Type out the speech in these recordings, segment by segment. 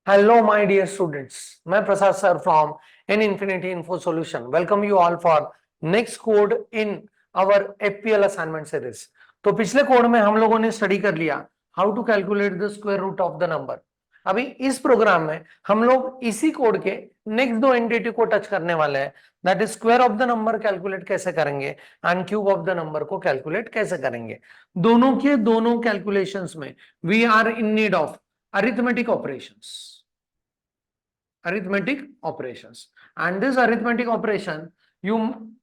Hello, my dear students. मैं प्रसाद sir from N Infinity Info Solution. Welcome you all for next code in our FPL assignment series. तो पिछले code में हम लोगों ने study कर लिया how to calculate the square root of the number. अभी इस प्रोग्राम में हम लोग इसी कोड के नेक्स्ट दो एंटिटी को टच करने वाले हैं. That is square of the number calculate कैसे करेंगे and cube of the number को कैलकुलेट कैसे करेंगे. दोनों के दोनों कैलकुलेशंस में we are in need of arithmetic operations. And this arithmetic operation you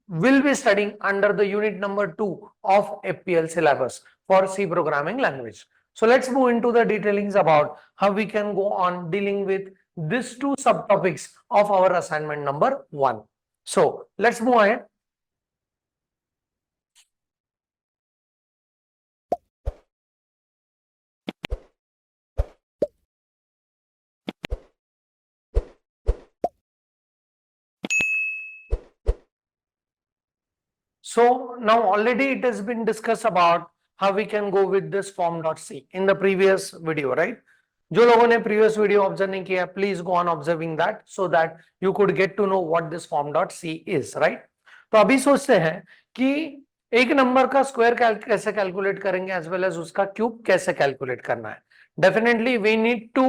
will be studying under the unit number 2 of FPL syllabus for C programming language. So let's move into the detailings about how we can go on dealing with these two subtopics of our assignment number 1. So let's move ahead. So now already it has been discussed about how we can go with this form.c in the previous video, right? जो लोगों ने previous video observe नहीं किया, please go on observing that so that you could get to know what this form.c is, right? तो अभी सोचते हैं कि एक नंबर का स्क्वायर कैसे कैलकुलेट करेंगे एज वेल एज उसका क्यूब कैसे कैलकुलेट करना है. Definitely we need to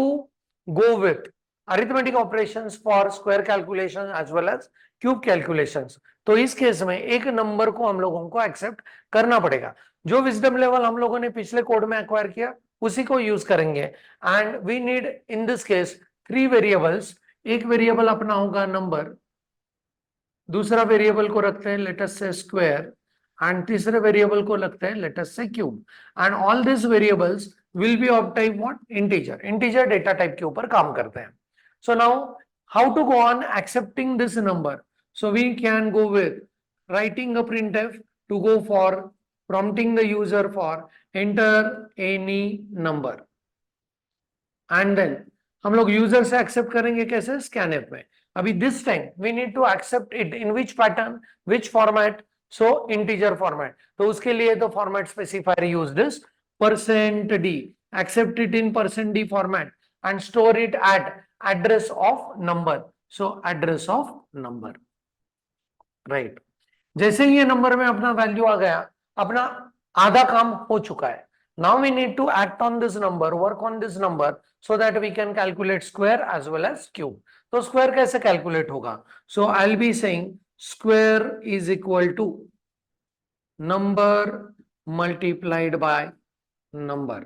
go with arithmetic operations for square calculation as well as cube calculations. तो इस केस में एक नंबर को हम लोगों को एक्सेप्ट करना पड़ेगा. जो विजडम लेवल हम लोगों ने पिछले कोड में एक्वायर किया उसी को यूज करेंगे. And we need in this case 3 variables. एक वेरिएबल अपना होगा नंबर, दूसरा वेरिएबल को रखते हैं लेट अस से स्क्वायर एंड तीसरे वेरिएबल को लगते हैं let us say cube. And all this variables will be of type what, integer data type के ऊपर काम करते हैं. So now how to go on accepting this number. So we can go with writing a printf to go for prompting the user for enter any number. And then हम लोग user से accept करेंगे कैसे, scanf में. अभी this time we need to accept it in which pattern, which format. So integer format. तो उसके लिए तो format specifier use this %d. Accept it in %d format and store it at address of number. So address of number, right. जैसे ही ये number में अपना value आ गया, अपना आधा काम हो चुका है. Now we need to act on this number, work on this number so that we can calculate square as well as cube. तो स्क्वायर कैसे कैलकुलेट होगा. So I will be saying square is equal to number multiplied by number.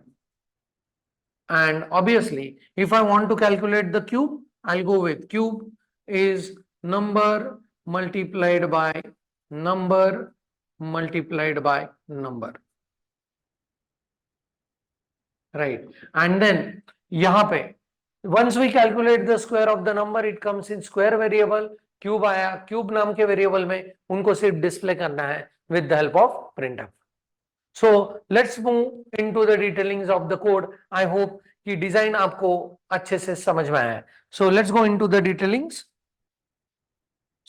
And obviously if I want to calculate the cube, I'll go with cube is number multiplied by number multiplied by number, right. And then यहाँ पे once we calculate the square of the number, it comes in square variable. Cube आया, cube नाम के variable में उनको सिर्फ display करना है with the help of printf. So let's move into the detailings of the code. I hope कि design आपको अच्छे से समझ में आया है. So let's go into the detailings.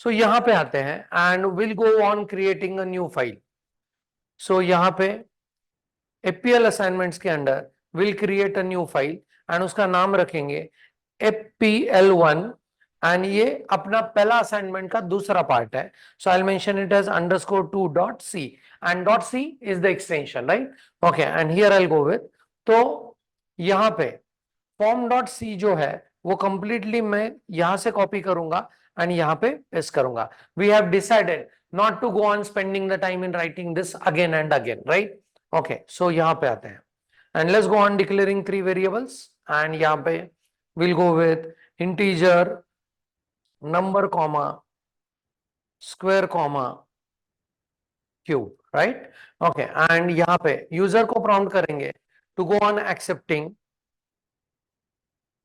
So यहाँ पे आते हैं and we'll go on creating a new file. So यहाँ पे FPL assignments के अंदर we'll create a new file and उसका नाम रखेंगे FPL1 and ये अपना पहला असाइनमेंट का दूसरा पार्ट है. So I'll mention it as _2.c and .c is the extension, right? Okay, and here I'll go with. तो यहाँ पे form.c जो है वो completely मैं यहाँ से कॉपी करूंगा and यहाँ पे पेस्ट करूंगा. We have decided not to go on spending the time in writing this again and again, right? Okay, so यहाँ पे आते हैं and let's go on declaring 3 variables and यहाँ पे we'll go with integer number comma square comma cube, right? Okay, and यहाँ पे user को prompt करेंगे to go on accepting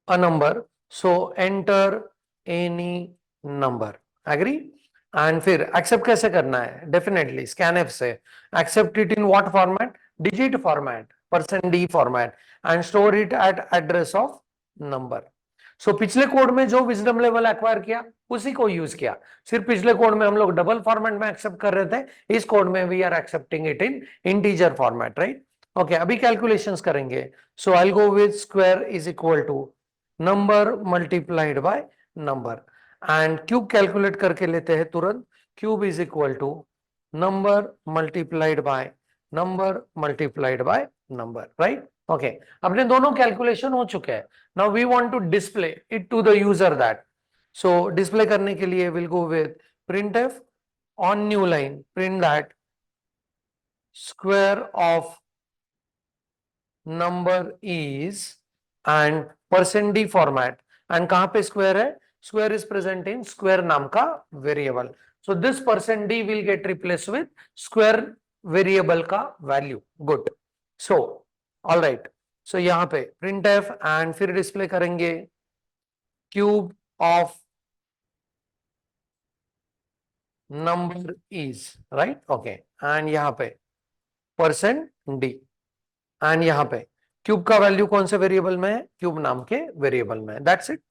a number, so enter any number. Agree? And फिर accept कैसे करना है, definitely scanf से. Accept it in what format, digit format, %d format and store it at address of number. So पिछले code में जो wisdom level acquire किया उसी को यूज किया. सिर्फ पिछले कोड में हम लोग डबल फॉर्मेट में एक्सेप्ट कर रहे थे, इस कोड में we are accepting it in integer format, right. Okay, अभी कैलकुलेशंस करेंगे. So I will go with square is equal to number multiplied by number and cube calculate करके लेते हैं तुरंत. Cube is equal to number multiplied by number, right. Okay, अपने दोनों calculation हो चुके हैं. Now we want to display it to the user that. सो डिस्प्ले करने के लिए will go with printf on new line, print that square of number is and %d format. and कहां पे square है? Square is present in square नाम का variable. So this %d will get replaced with square variable का value. Good. So all right. So यहाँ पे printf and फिर display करेंगे cube of number is, right. Okay. and यहाँ पे %d and यहाँ पे क्यूब का वैल्यू कौन से वेरिएबल में है? क्यूब नाम के वेरिएबल में. That's it.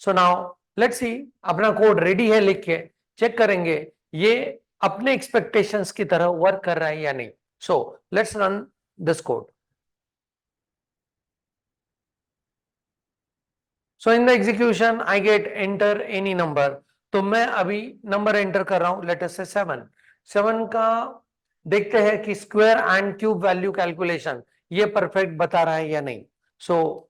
So now let's see, अपना कोड रेडी है, लिख के चेक करेंगे ये अपने एक्सपेक्टेशंस की तरह वर्क कर रहा है या नहीं. So let's run this code. So in the execution I get enter any number. तो मैं अभी नंबर एंटर कर रहा हूं, लेट अस से 7 का देखते हैं कि square and cube value calculation ये परफेक्ट बता रहा है या नहीं. सो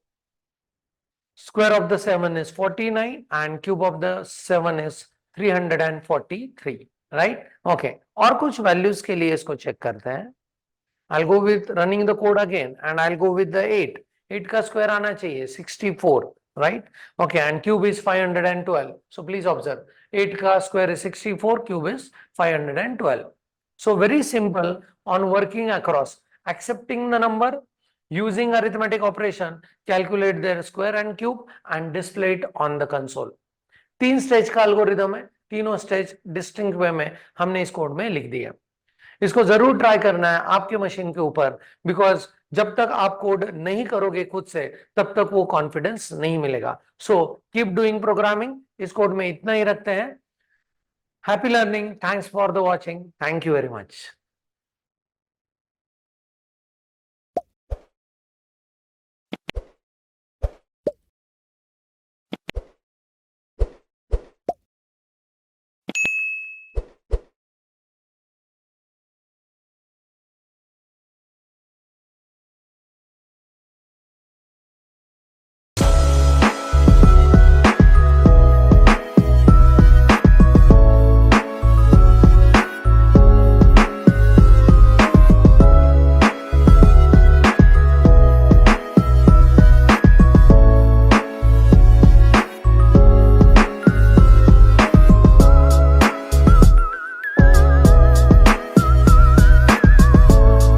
square of the 7 is 49 and cube of the 7 is 343, right. Okay, और कुछ वैल्यूज के लिए इसको चेक करते हैं. I'll go with running the code again and I'll go with the 8. 8 का स्क्वायर आना चाहिए 64, right. Okay, and cube is 512. So please observe 8 का square is 64, cube is 512. So very simple on working across, accepting the number, using arithmetic operation, calculate their square and cube and display it on the console. 3 stage का algorithm है, तीनों stage distinct वे में हमने इस code में लिख दिया. इसको जरूर ट्राई करना है आपके मशीन के ऊपर, बिकॉज जब तक आप कोड नहीं करोगे खुद से तब तक वो कॉन्फिडेंस नहीं मिलेगा. So keep doing programming. इस कोड में इतना ही रखते हैं. Happy learning. Thanks for the watching. Thank you very much.